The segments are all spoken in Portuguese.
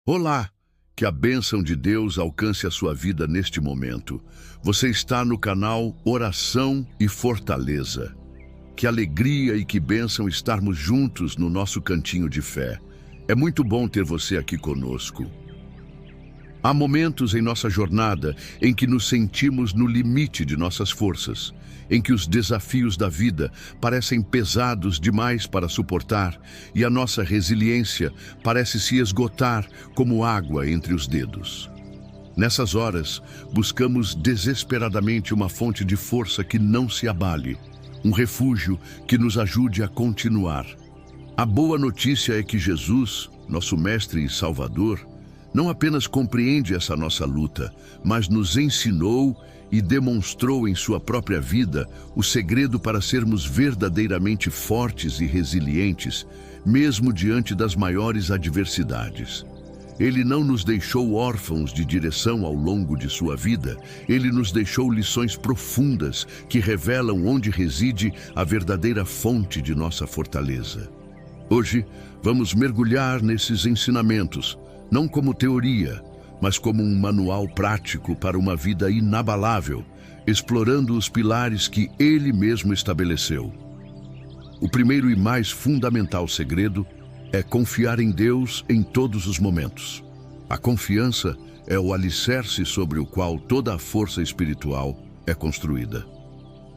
Olá! Que a bênção de Deus alcance a sua vida neste momento. Você está no canal Oração e Fortaleza. Que alegria e que bênção estarmos juntos no nosso cantinho de fé. É muito bom ter você aqui conosco. Há momentos em nossa jornada em que nos sentimos no limite de nossas forças, em que os desafios da vida parecem pesados demais para suportar e a nossa resiliência parece se esgotar como água entre os dedos. Nessas horas, buscamos desesperadamente uma fonte de força que não se abale, um refúgio que nos ajude a continuar. A boa notícia é que Jesus, nosso Mestre e Salvador, não apenas compreende essa nossa luta, mas nos ensinou e demonstrou em sua própria vida o segredo para sermos verdadeiramente fortes e resilientes, mesmo diante das maiores adversidades. Ele não nos deixou órfãos de direção ao longo de sua vida, ele nos deixou lições profundas que revelam onde reside a verdadeira fonte de nossa fortaleza. Hoje, vamos mergulhar nesses ensinamentos, não como teoria, mas como um manual prático para uma vida inabalável, explorando os pilares que Ele mesmo estabeleceu. O primeiro e mais fundamental segredo é confiar em Deus em todos os momentos. A confiança é o alicerce sobre o qual toda a força espiritual é construída.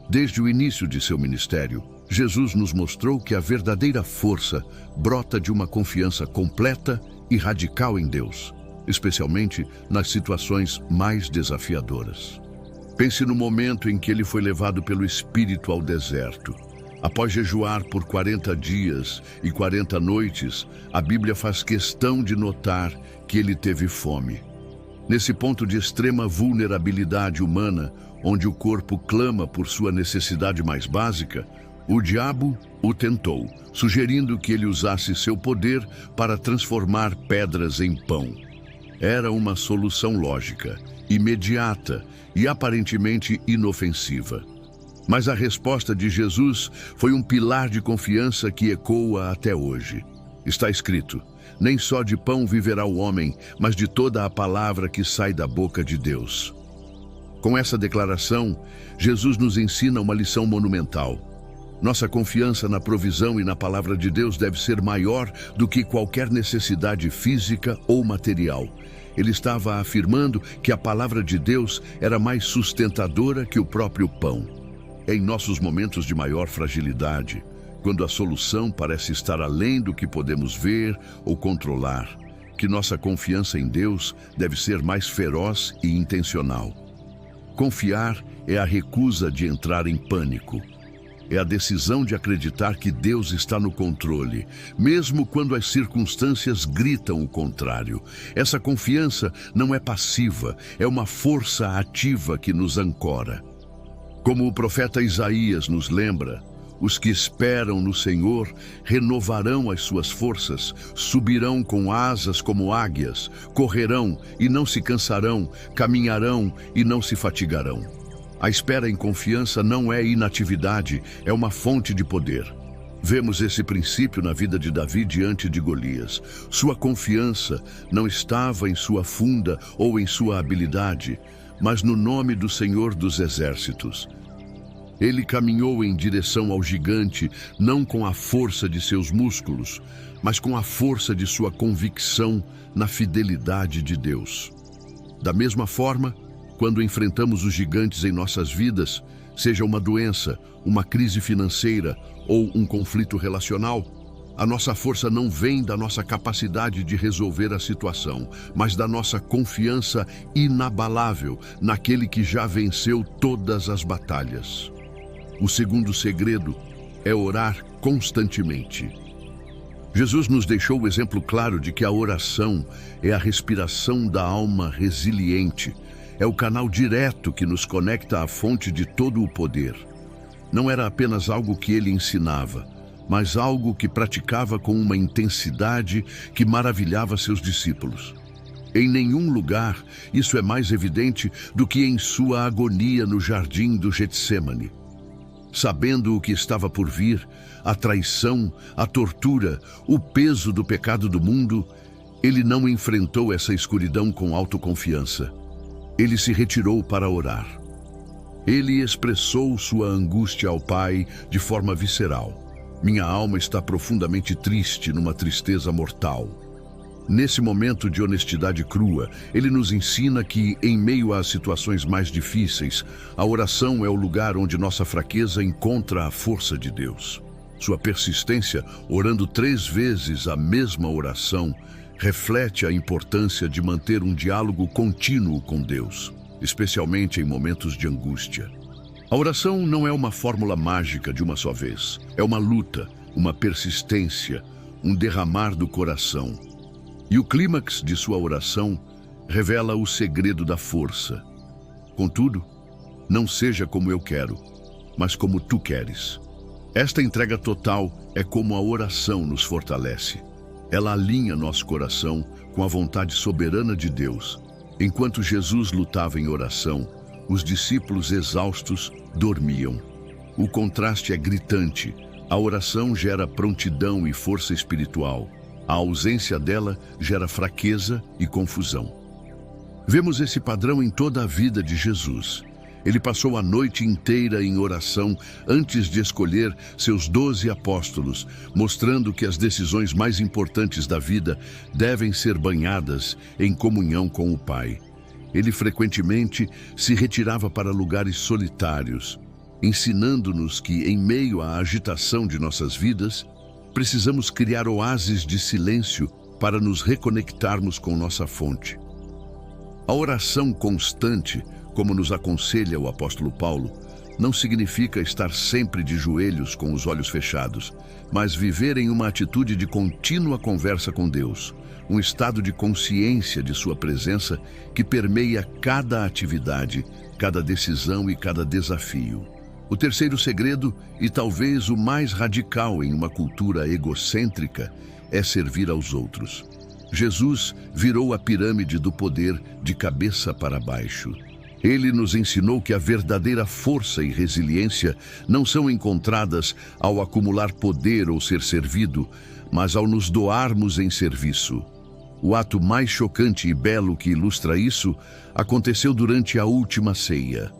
Desde o início de seu ministério, Jesus nos mostrou que a verdadeira força brota de uma confiança completa e radical em Deus, especialmente nas situações mais desafiadoras. Pense no momento em que ele foi levado pelo Espírito ao deserto. Após jejuar por 40 dias e 40 noites, a Bíblia faz questão de notar que ele teve fome. Nesse ponto de extrema vulnerabilidade humana, onde o corpo clama por sua necessidade mais básica, o diabo o tentou, sugerindo que ele usasse seu poder para transformar pedras em pão. Era uma solução lógica, imediata e aparentemente inofensiva. Mas a resposta de Jesus foi um pilar de confiança que ecoa até hoje. Está escrito: nem só de pão viverá o homem, mas de toda a palavra que sai da boca de Deus. Com essa declaração, Jesus nos ensina uma lição monumental. Nossa confiança na provisão e na palavra de Deus deve ser maior do que qualquer necessidade física ou material. Ele estava afirmando que a palavra de Deus era mais sustentadora que o próprio pão. Em nossos momentos de maior fragilidade, quando a solução parece estar além do que podemos ver ou controlar, que nossa confiança em Deus deve ser mais feroz e intencional. Confiar é a recusa de entrar em pânico. É a decisão de acreditar que Deus está no controle, mesmo quando as circunstâncias gritam o contrário. Essa confiança não é passiva, é uma força ativa que nos ancora. Como o profeta Isaías nos lembra, os que esperam no Senhor renovarão as suas forças, subirão com asas como águias, correrão e não se cansarão, caminharão e não se fatigarão. A espera em confiança não é inatividade, é uma fonte de poder. Vemos esse princípio na vida de Davi diante de Golias. Sua confiança não estava em sua funda ou em sua habilidade, mas no nome do Senhor dos Exércitos. Ele caminhou em direção ao gigante, não com a força de seus músculos, mas com a força de sua convicção na fidelidade de Deus. Da mesma forma, quando enfrentamos os gigantes em nossas vidas, seja uma doença, uma crise financeira ou um conflito relacional, a nossa força não vem da nossa capacidade de resolver a situação, mas da nossa confiança inabalável naquele que já venceu todas as batalhas. O segundo segredo é orar constantemente. Jesus nos deixou o exemplo claro de que a oração é a respiração da alma resiliente. É o canal direto que nos conecta à fonte de todo o poder. Não era apenas algo que ele ensinava, mas algo que praticava com uma intensidade que maravilhava seus discípulos. Em nenhum lugar isso é mais evidente do que em sua agonia no jardim do Getsêmani. Sabendo o que estava por vir, a traição, a tortura, o peso do pecado do mundo, Ele não enfrentou essa escuridão com autoconfiança. Ele se retirou para orar. Ele expressou sua angústia ao Pai de forma visceral. Minha alma está profundamente triste, numa tristeza mortal. Nesse momento de honestidade crua, ele nos ensina que, em meio às situações mais difíceis, a oração é o lugar onde nossa fraqueza encontra a força de Deus. Sua persistência, orando 3 vezes a mesma oração, reflete a importância de manter um diálogo contínuo com Deus, especialmente em momentos de angústia. A oração não é uma fórmula mágica de uma só vez. É uma luta, uma persistência, um derramar do coração. E o clímax de sua oração revela o segredo da força. Contudo, não seja como eu quero, mas como tu queres. Esta entrega total é como a oração nos fortalece. Ela alinha nosso coração com a vontade soberana de Deus. Enquanto Jesus lutava em oração, os discípulos exaustos dormiam. O contraste é gritante. A oração gera prontidão e força espiritual. A ausência dela gera fraqueza e confusão. Vemos esse padrão em toda a vida de Jesus. Ele passou a noite inteira em oração antes de escolher seus 12 apóstolos, mostrando que as decisões mais importantes da vida devem ser banhadas em comunhão com o Pai. Ele frequentemente se retirava para lugares solitários, ensinando-nos que, em meio à agitação de nossas vidas, precisamos criar oásis de silêncio para nos reconectarmos com nossa fonte. A oração constante, como nos aconselha o apóstolo Paulo, não significa estar sempre de joelhos com os olhos fechados, mas viver em uma atitude de contínua conversa com Deus, um estado de consciência de sua presença que permeia cada atividade, cada decisão e cada desafio. O terceiro segredo, e talvez o mais radical em uma cultura egocêntrica, é servir aos outros. Jesus virou a pirâmide do poder de cabeça para baixo. Ele nos ensinou que a verdadeira força e resiliência não são encontradas ao acumular poder ou ser servido, mas ao nos doarmos em serviço. O ato mais chocante e belo que ilustra isso aconteceu durante a última ceia.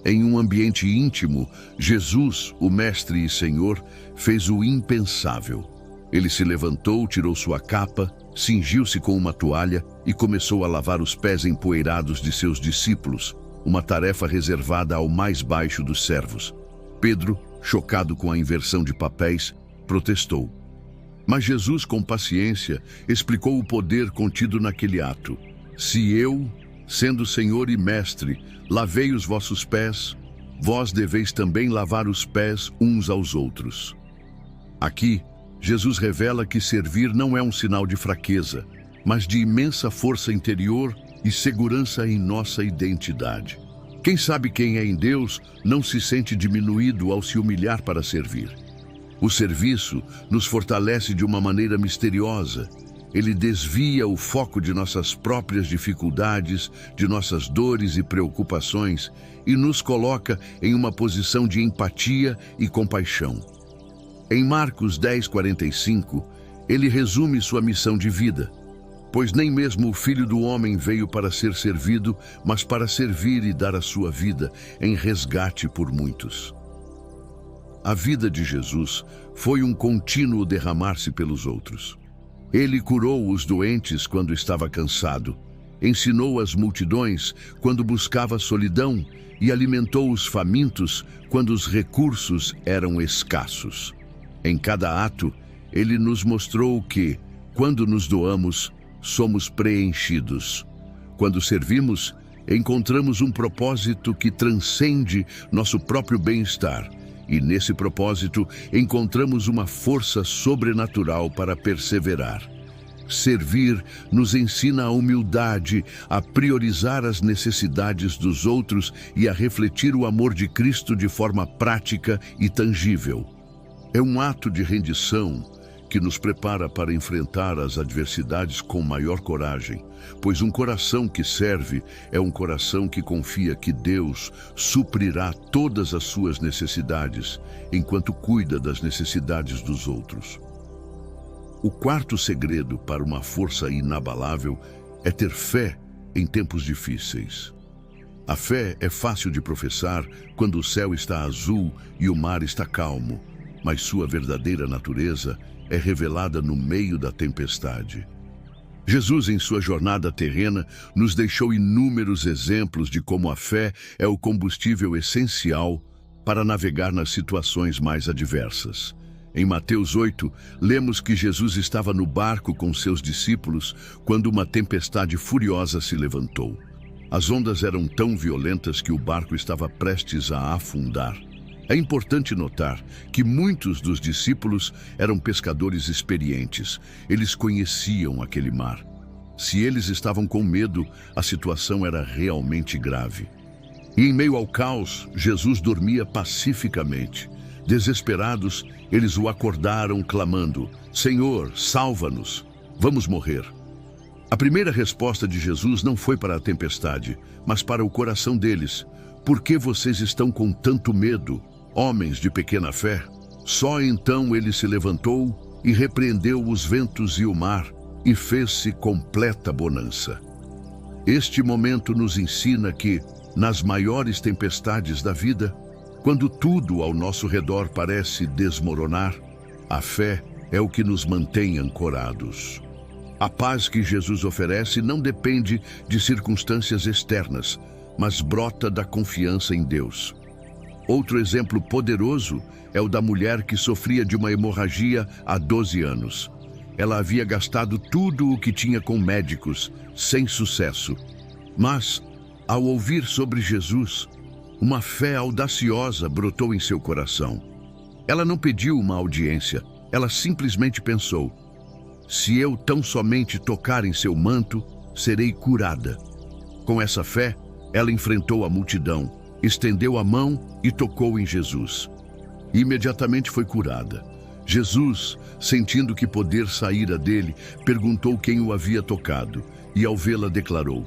Em um ambiente íntimo, Jesus, o Mestre e Senhor, fez o impensável. Ele se levantou, tirou sua capa, cingiu-se com uma toalha e começou a lavar os pés empoeirados de seus discípulos, uma tarefa reservada ao mais baixo dos servos. Pedro, chocado com a inversão de papéis, protestou. Mas Jesus, com paciência, explicou o poder contido naquele ato. Se eu, sendo Senhor e Mestre, lavei os vossos pés, vós deveis também lavar os pés uns aos outros. Aqui, Jesus revela que servir não é um sinal de fraqueza, mas de imensa força interior e segurança em nossa identidade. Quem sabe quem é em Deus não se sente diminuído ao se humilhar para servir. O serviço nos fortalece de uma maneira misteriosa. Ele desvia o foco de nossas próprias dificuldades, de nossas dores e preocupações e nos coloca em uma posição de empatia e compaixão. Em Marcos 10:45, ele resume sua missão de vida. Pois nem mesmo o Filho do Homem veio para ser servido, mas para servir e dar a sua vida em resgate por muitos. A vida de Jesus foi um contínuo derramar-se pelos outros. Ele curou os doentes quando estava cansado, ensinou as multidões quando buscava solidão e alimentou os famintos quando os recursos eram escassos. Em cada ato, ele nos mostrou que, quando nos doamos, somos preenchidos. Quando servimos, encontramos um propósito que transcende nosso próprio bem-estar. E nesse propósito, encontramos uma força sobrenatural para perseverar. Servir nos ensina a humildade, a priorizar as necessidades dos outros e a refletir o amor de Cristo de forma prática e tangível. É um ato de rendição que nos prepara para enfrentar as adversidades com maior coragem, pois um coração que serve é um coração que confia que Deus suprirá todas as suas necessidades, enquanto cuida das necessidades dos outros. O quarto segredo para uma força inabalável é ter fé em tempos difíceis. A fé é fácil de professar quando o céu está azul e o mar está calmo, mas sua verdadeira natureza é revelada no meio da tempestade. Jesus, em sua jornada terrena, nos deixou inúmeros exemplos de como a fé é o combustível essencial para navegar nas situações mais adversas. Em Mateus 8, lemos que Jesus estava no barco com seus discípulos quando uma tempestade furiosa se levantou. As ondas eram tão violentas que o barco estava prestes a afundar. É importante notar que muitos dos discípulos eram pescadores experientes. Eles conheciam aquele mar. Se eles estavam com medo, a situação era realmente grave. E em meio ao caos, Jesus dormia pacificamente. Desesperados, eles o acordaram clamando: Senhor, salva-nos, vamos morrer. A primeira resposta de Jesus não foi para a tempestade, mas para o coração deles. Por que vocês estão com tanto medo, homens de pequena fé? Só então ele se levantou e repreendeu os ventos e o mar e fez-se completa bonança. Este momento nos ensina que, nas maiores tempestades da vida, quando tudo ao nosso redor parece desmoronar, a fé é o que nos mantém ancorados. A paz que Jesus oferece não depende de circunstâncias externas, mas brota da confiança em Deus. Outro exemplo poderoso é o da mulher que sofria de uma hemorragia há 12 anos. Ela havia gastado tudo o que tinha com médicos, sem sucesso. Mas, ao ouvir sobre Jesus, uma fé audaciosa brotou em seu coração. Ela não pediu uma audiência, ela simplesmente pensou: se eu tão somente tocar em seu manto, serei curada. Com essa fé, ela enfrentou a multidão, estendeu a mão e tocou em Jesus. Imediatamente foi curada. Jesus, sentindo que poder saíra dele, perguntou quem o havia tocado e, ao vê-la, declarou: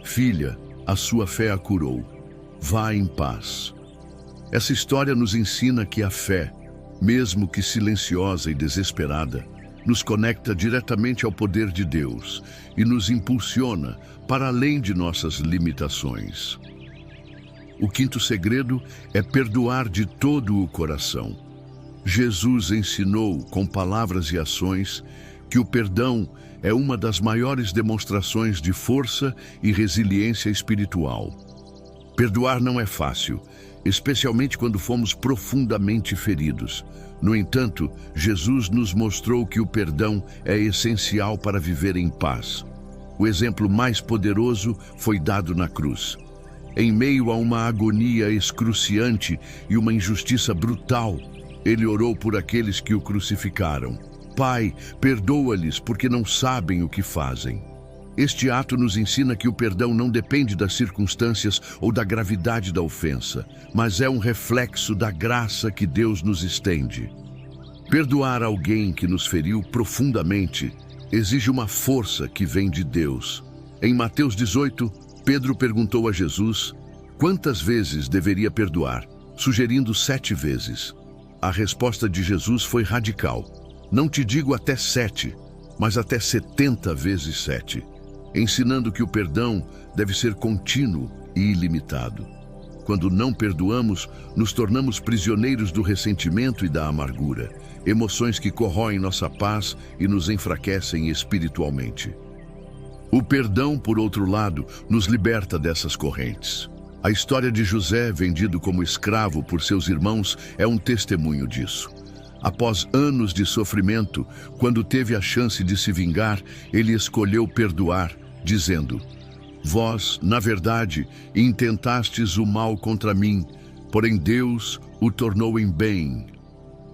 Filha, a sua fé a curou. Vá em paz. Essa história nos ensina que a fé, mesmo que silenciosa e desesperada, nos conecta diretamente ao poder de Deus e nos impulsiona para além de nossas limitações. O quinto segredo é perdoar de todo o coração. Jesus ensinou, com palavras e ações, que o perdão é uma das maiores demonstrações de força e resiliência espiritual. Perdoar não é fácil, especialmente quando fomos profundamente feridos. No entanto, Jesus nos mostrou que o perdão é essencial para viver em paz. O exemplo mais poderoso foi dado na cruz. Em meio a uma agonia excruciante e uma injustiça brutal, ele orou por aqueles que o crucificaram. Pai, perdoa-lhes porque não sabem o que fazem. Este ato nos ensina que o perdão não depende das circunstâncias ou da gravidade da ofensa, mas é um reflexo da graça que Deus nos estende. Perdoar alguém que nos feriu profundamente exige uma força que vem de Deus. Em Mateus 18, Pedro perguntou a Jesus quantas vezes deveria perdoar, sugerindo 7 vezes. A resposta de Jesus foi radical: não te digo até 7, mas até 70 vezes 7. Ensinando que o perdão deve ser contínuo e ilimitado. Quando não perdoamos, nos tornamos prisioneiros do ressentimento e da amargura, emoções que corroem nossa paz e nos enfraquecem espiritualmente. O perdão, por outro lado, nos liberta dessas correntes. A história de José, vendido como escravo por seus irmãos, é um testemunho disso. Após anos de sofrimento, quando teve a chance de se vingar, ele escolheu perdoar, dizendo: Vós, na verdade, intentastes o mal contra mim, porém Deus o tornou em bem.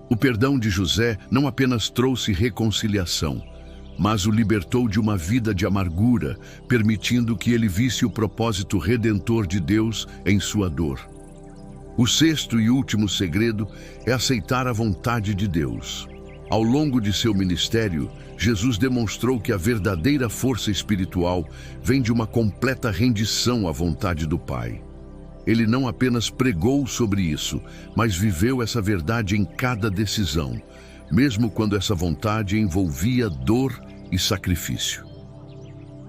O perdão de José não apenas trouxe reconciliação, mas o libertou de uma vida de amargura, permitindo que ele visse o propósito redentor de Deus em sua dor. O sexto e último segredo é aceitar a vontade de Deus. Ao longo de seu ministério, Jesus demonstrou que a verdadeira força espiritual vem de uma completa rendição à vontade do Pai. Ele não apenas pregou sobre isso, mas viveu essa verdade em cada decisão, mesmo quando essa vontade envolvia dor e sacrifício.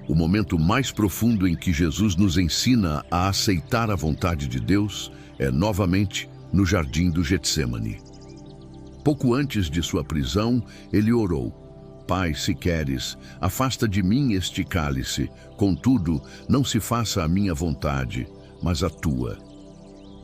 O momento mais profundo em que Jesus nos ensina a aceitar a vontade de Deus é novamente no jardim do Getsêmani. Pouco antes de sua prisão, ele orou: Pai, se queres, afasta de mim este cálice, contudo, não se faça a minha vontade, mas a tua.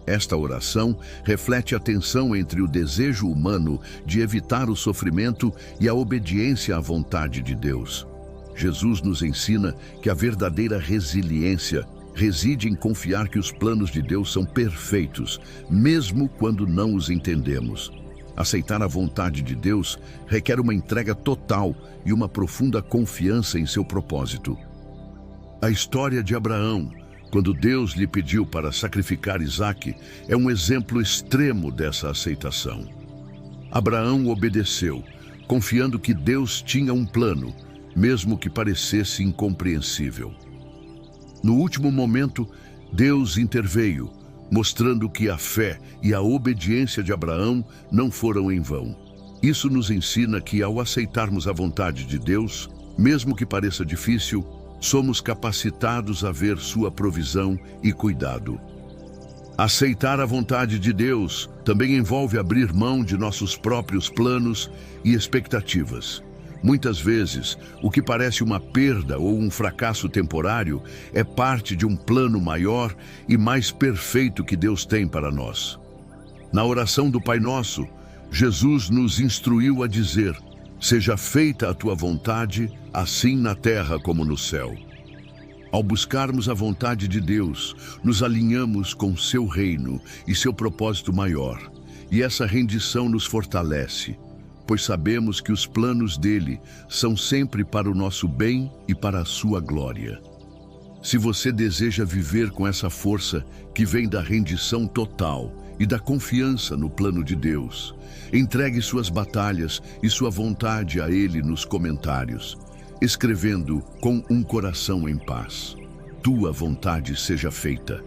Esta oração reflete a tensão entre o desejo humano de evitar o sofrimento e a obediência à vontade de Deus. Jesus nos ensina que a verdadeira resiliência reside em confiar que os planos de Deus são perfeitos, mesmo quando não os entendemos. Aceitar a vontade de Deus requer uma entrega total e uma profunda confiança em seu propósito. A história de Abraão, quando Deus lhe pediu para sacrificar Isaque, é um exemplo extremo dessa aceitação. Abraão obedeceu, confiando que Deus tinha um plano, mesmo que parecesse incompreensível. No último momento, Deus interveio, mostrando que a fé e a obediência de Abraão não foram em vão. Isso nos ensina que, ao aceitarmos a vontade de Deus, mesmo que pareça difícil, somos capacitados a ver sua provisão e cuidado. Aceitar a vontade de Deus também envolve abrir mão de nossos próprios planos e expectativas. Muitas vezes, o que parece uma perda ou um fracasso temporário é parte de um plano maior e mais perfeito que Deus tem para nós. Na oração do Pai Nosso, Jesus nos instruiu a dizer: seja feita a tua vontade, assim na terra como no céu. Ao buscarmos a vontade de Deus, nos alinhamos com seu reino e seu propósito maior, e essa rendição nos fortalece, pois sabemos que os planos dele são sempre para o nosso bem e para a sua glória. Se você deseja viver com essa força que vem da rendição total e da confiança no plano de Deus, entregue suas batalhas e sua vontade a ele nos comentários, escrevendo com um coração em paz: tua vontade seja feita.